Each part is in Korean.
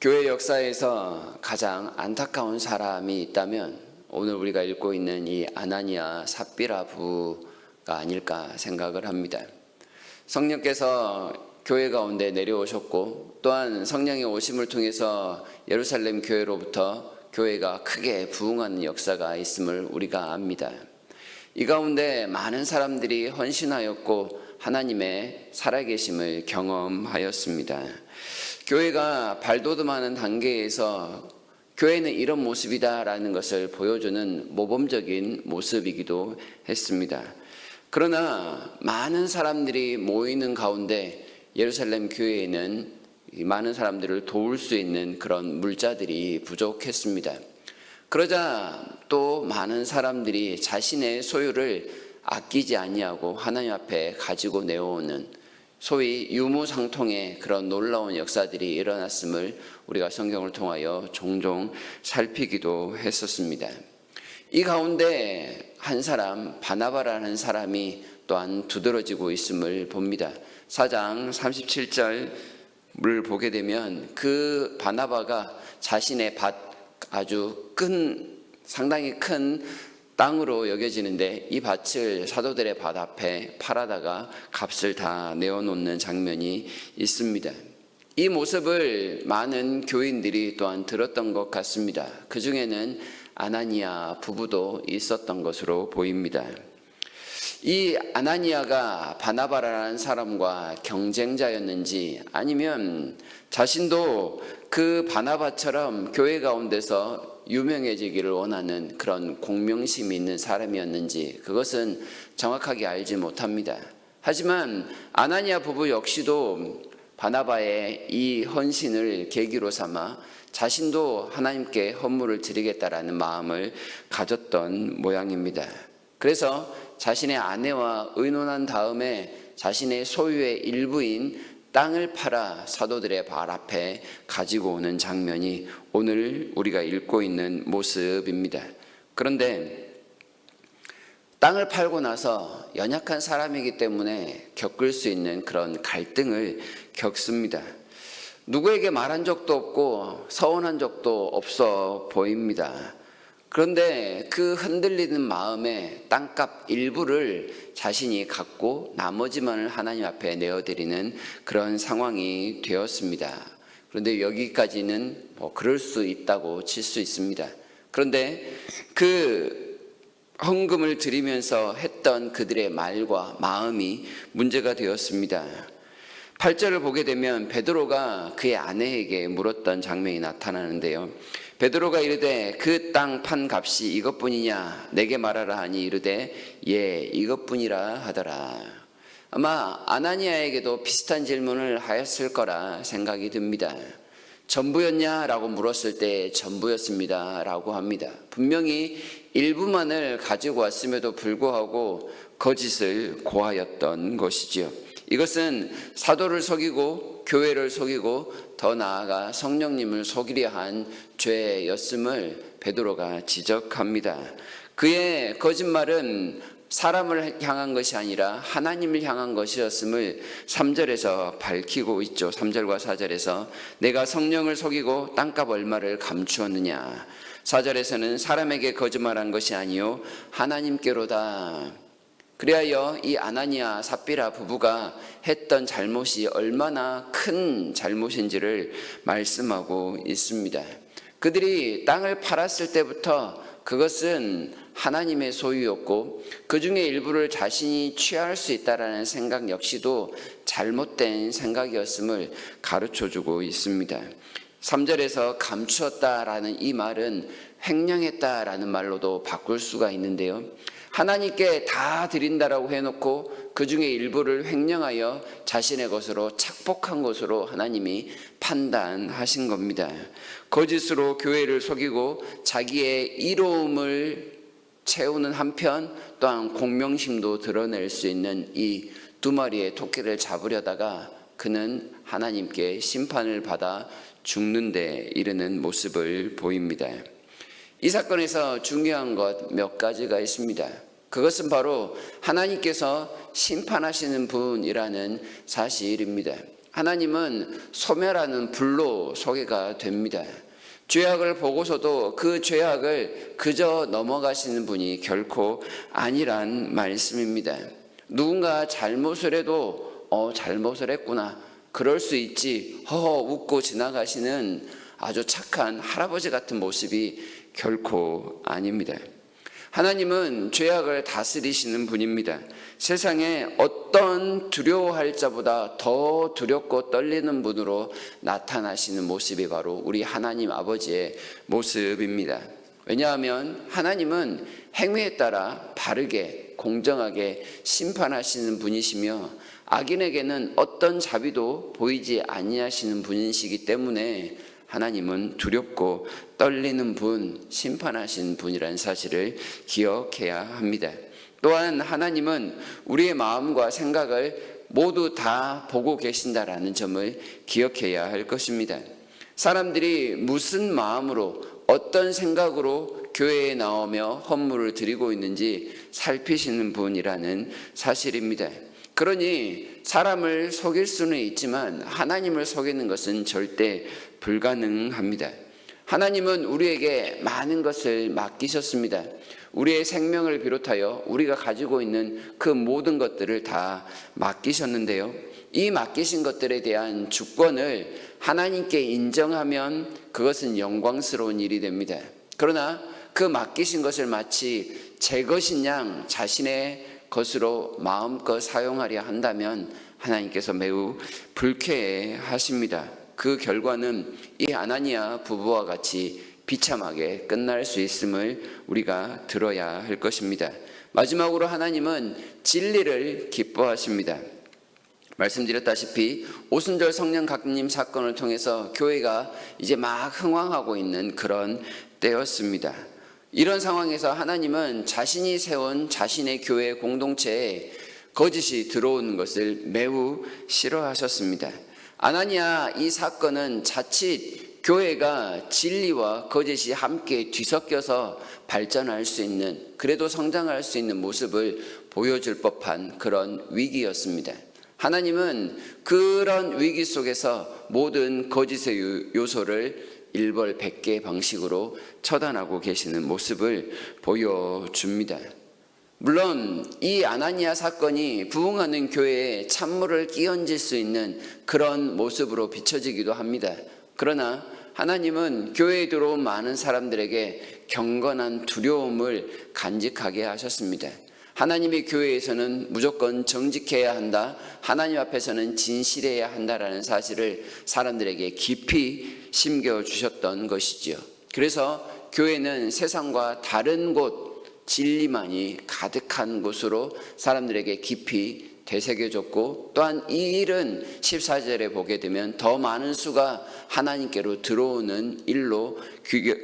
교회 역사에서 가장 안타까운 사람이 있다면 오늘 우리가 읽고 있는 이 아나니아 삽비라 부부가 아닐까 생각을 합니다. 성령께서 교회 가운데 내려오셨고 또한 성령의 오심을 통해서 예루살렘 교회로부터 교회가 크게 부흥하는 역사가 있음을 우리가 압니다. 이 가운데 많은 사람들이 헌신하였고 하나님의 살아계심을 경험하였습니다. 교회가 발돋움하는 단계에서 교회는 이런 모습이다라는 것을 보여주는 모범적인 모습이기도 했습니다. 그러나 많은 사람들이 모이는 가운데 예루살렘 교회에는 많은 사람들을 도울 수 있는 그런 물자들이 부족했습니다. 그러자 또 많은 사람들이 자신의 소유를 아끼지 아니하고 하나님 앞에 가지고 내어오는 소위 유무상통의 그런 놀라운 역사들이 일어났음을 우리가 성경을 통하여 종종 살피기도 했었습니다. 이 가운데 한 사람, 바나바라는 사람이 또한 두드러지고 있음을 봅니다. 4장 37절을 보게 되면 그 바나바가 자신의 밭, 아주 상당히 큰 땅으로 여겨지는데 이 밭을 사도들의 밭 앞에 팔아다가 값을 다 내어놓는 장면이 있습니다. 이 모습을 많은 교인들이 또한 들었던 것 같습니다. 그 중에는 아나니아 부부도 있었던 것으로 보입니다. 이 아나니아가 바나바라는 사람과 경쟁자였는지 아니면 자신도 그 바나바처럼 교회 가운데서 유명해지기를 원하는 그런 공명심이 있는 사람이었는지 그것은 정확하게 알지 못합니다. 하지만 아나니아 부부 역시도 바나바의 이 헌신을 계기로 삼아 자신도 하나님께 헌물을 드리겠다라는 마음을 가졌던 모양입니다. 그래서 자신의 아내와 의논한 다음에 자신의 소유의 일부인 땅을 팔아 사도들의 발 앞에 가지고 오는 장면이 오늘 우리가 읽고 있는 모습입니다. 그런데 땅을 팔고 나서 연약한 사람이기 때문에 겪을 수 있는 그런 갈등을 겪습니다. 누구에게 말한 적도 없고 서운한 적도 없어 보입니다. 그런데 그 흔들리는 마음에 땅값 일부를 자신이 갖고 나머지만을 하나님 앞에 내어드리는 그런 상황이 되었습니다. 그런데 여기까지는 그럴 수 있다고 칠 수 있습니다. 그런데 그 헌금을 드리면서 했던 그들의 말과 마음이 문제가 되었습니다. 8절을 보게 되면 베드로가 그의 아내에게 물었던 장면이 나타나는데요. 베드로가 이르되 그 땅 판 값이 이것뿐이냐 내게 말하라 하니 이르되 예 이것뿐이라 하더라. 아마 아나니아에게도 비슷한 질문을 하였을 거라 생각이 듭니다. 전부였냐라고 물었을 때 전부였습니다 라고 합니다. 분명히 일부만을 가지고 왔음에도 불구하고 거짓을 고하였던 것이지요. 이것은 사도를 속이고 교회를 속이고 더 나아가 성령님을 속이려 한 죄였음을 베드로가 지적합니다. 그의 거짓말은 사람을 향한 것이 아니라 하나님을 향한 것이었음을 3절에서 밝히고 있죠. 3절과 4절에서 내가 성령을 속이고 땅값 얼마를 감추었느냐. 4절에서는 사람에게 거짓말한 것이 아니요 하나님께로다. 그리하여 이 아나니아 삽비라 부부가 했던 잘못이 얼마나 큰 잘못인지를 말씀하고 있습니다. 그들이 땅을 팔았을 때부터 그것은 하나님의 소유였고 그 중에 일부를 자신이 취할 수 있다라는 생각 역시도 잘못된 생각이었음을 가르쳐주고 있습니다. 3절에서 감추었다라는 이 말은 횡령했다라는 말로도 바꿀 수가 있는데요. 하나님께 다 드린다라고 해놓고 그 중에 일부를 횡령하여 자신의 것으로 착복한 것으로 하나님이 판단하신 겁니다. 거짓으로 교회를 속이고 자기의 이로움을 채우는 한편 또한 공명심도 드러낼 수 있는 이 두 마리의 토끼를 잡으려다가 그는 하나님께 심판을 받아 죽는 데 이르는 모습을 보입니다. 이 사건에서 중요한 것 몇 가지가 있습니다. 그것은 바로 하나님께서 심판하시는 분이라는 사실입니다. 하나님은 소멸하는 불로 소개가 됩니다. 죄악을 보고서도 그 죄악을 그저 넘어가시는 분이 결코 아니란 말씀입니다. 누군가 잘못을 해도 잘못을 했구나, 그럴 수 있지, 허허 웃고 지나가시는 아주 착한 할아버지 같은 모습이 결코 아닙니다. 하나님은 죄악을 다스리시는 분입니다. 세상에 어떤 두려워할 자보다 더 두렵고 떨리는 분으로 나타나시는 모습이 바로 우리 하나님 아버지의 모습입니다. 왜냐하면 하나님은 행위에 따라 바르게 공정하게 심판하시는 분이시며 악인에게는 어떤 자비도 보이지 아니하시는 분이시기 때문에 하나님은 두렵고 떨리는 분, 심판하신 분이라는 사실을 기억해야 합니다. 또한 하나님은 우리의 마음과 생각을 모두 다 보고 계신다라는 점을 기억해야 할 것입니다. 사람들이 무슨 마음으로 어떤 생각으로 교회에 나오며 헌물을 드리고 있는지 살피시는 분이라는 사실입니다. 그러니 사람을 속일 수는 있지만 하나님을 속이는 것은 절대 불가능합니다. 하나님은 우리에게 많은 것을 맡기셨습니다. 우리의 생명을 비롯하여 우리가 가지고 있는 그 모든 것들을 다 맡기셨는데요, 이 맡기신 것들에 대한 주권을 하나님께 인정하면 그것은 영광스러운 일이 됩니다. 그러나 그 맡기신 것을 마치 제 것인 양 자신의 것으로 마음껏 사용하려 한다면 하나님께서 매우 불쾌해 하십니다. 그 결과는 이 아나니아 부부와 같이 비참하게 끝날 수 있음을 우리가 들어야 할 것입니다. 마지막으로 하나님은 진리를 기뻐하십니다. 말씀드렸다시피 오순절 성령 강림 사건을 통해서 교회가 이제 막 흥왕하고 있는 그런 때였습니다. 이런 상황에서 하나님은 자신이 세운 자신의 교회 공동체에 거짓이 들어오는 것을 매우 싫어하셨습니다. 아나니아 이 사건은 자칫 교회가 진리와 거짓이 함께 뒤섞여서 발전할 수 있는, 그래도 성장할 수 있는 모습을 보여줄 법한 그런 위기였습니다. 하나님은 그런 위기 속에서 모든 거짓의 요소를 일벌백계 방식으로 처단하고 계시는 모습을 보여줍니다. 물론 이 아나니아 사건이 부흥하는 교회에 찬물을 끼얹을 수 있는 그런 모습으로 비춰지기도 합니다. 그러나 하나님은 교회에 들어온 많은 사람들에게 경건한 두려움을 간직하게 하셨습니다. 하나님의 교회에서는 무조건 정직해야 한다, 하나님 앞에서는 진실해야 한다라는 사실을 사람들에게 깊이 심겨주셨던 것이지요. 그래서 교회는 세상과 다른 곳, 진리만이 가득한 곳으로 사람들에게 깊이 되새겨졌고, 또한 이 일은 14절에 보게 되면 더 많은 수가 하나님께로 들어오는 일로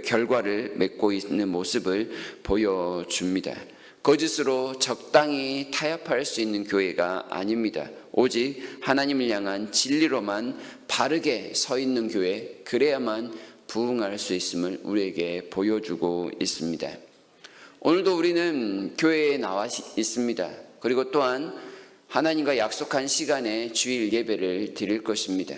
결과를 맺고 있는 모습을 보여줍니다. 거짓으로 적당히 타협할 수 있는 교회가 아닙니다. 오직 하나님을 향한 진리로만 바르게 서 있는 교회, 그래야만 부흥할 수 있음을 우리에게 보여주고 있습니다. 오늘도 우리는 교회에 나와 있습니다. 그리고 또한 하나님과 약속한 시간에 주일 예배를 드릴 것입니다.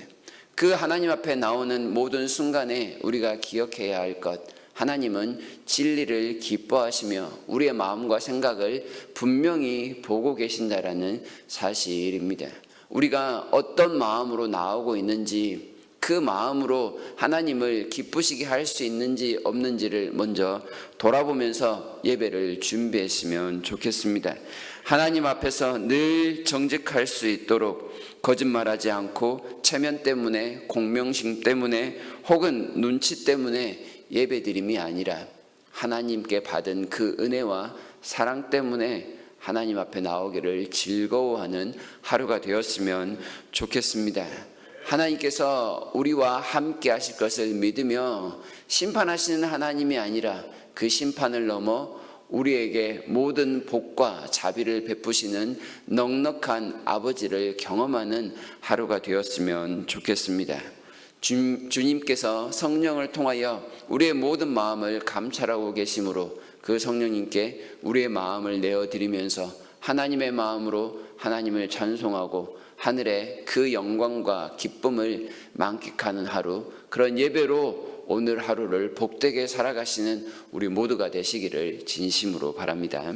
그 하나님 앞에 나오는 모든 순간에 우리가 기억해야 할 것, 하나님은 진리를 기뻐하시며 우리의 마음과 생각을 분명히 보고 계신다라는 사실입니다. 우리가 어떤 마음으로 나오고 있는지, 그 마음으로 하나님을 기쁘시게 할 수 있는지 없는지를 먼저 돌아보면서 예배를 준비했으면 좋겠습니다. 하나님 앞에서 늘 정직할 수 있도록 거짓말하지 않고 체면 때문에, 공명심 때문에, 혹은 눈치 때문에 예배드림이 아니라 하나님께 받은 그 은혜와 사랑 때문에 하나님 앞에 나오기를 즐거워하는 하루가 되었으면 좋겠습니다. 하나님께서 우리와 함께 하실 것을 믿으며 심판하시는 하나님이 아니라 그 심판을 넘어 우리에게 모든 복과 자비를 베푸시는 넉넉한 아버지를 경험하는 하루가 되었으면 좋겠습니다. 주님께서 성령을 통하여 우리의 모든 마음을 감찰하고 계시므로 그 성령님께 우리의 마음을 내어드리면서 하나님의 마음으로 하나님을 찬송하고 하늘의 그 영광과 기쁨을 만끽하는 하루, 그런 예배로 오늘 하루를 복되게 살아가시는 우리 모두가 되시기를 진심으로 바랍니다.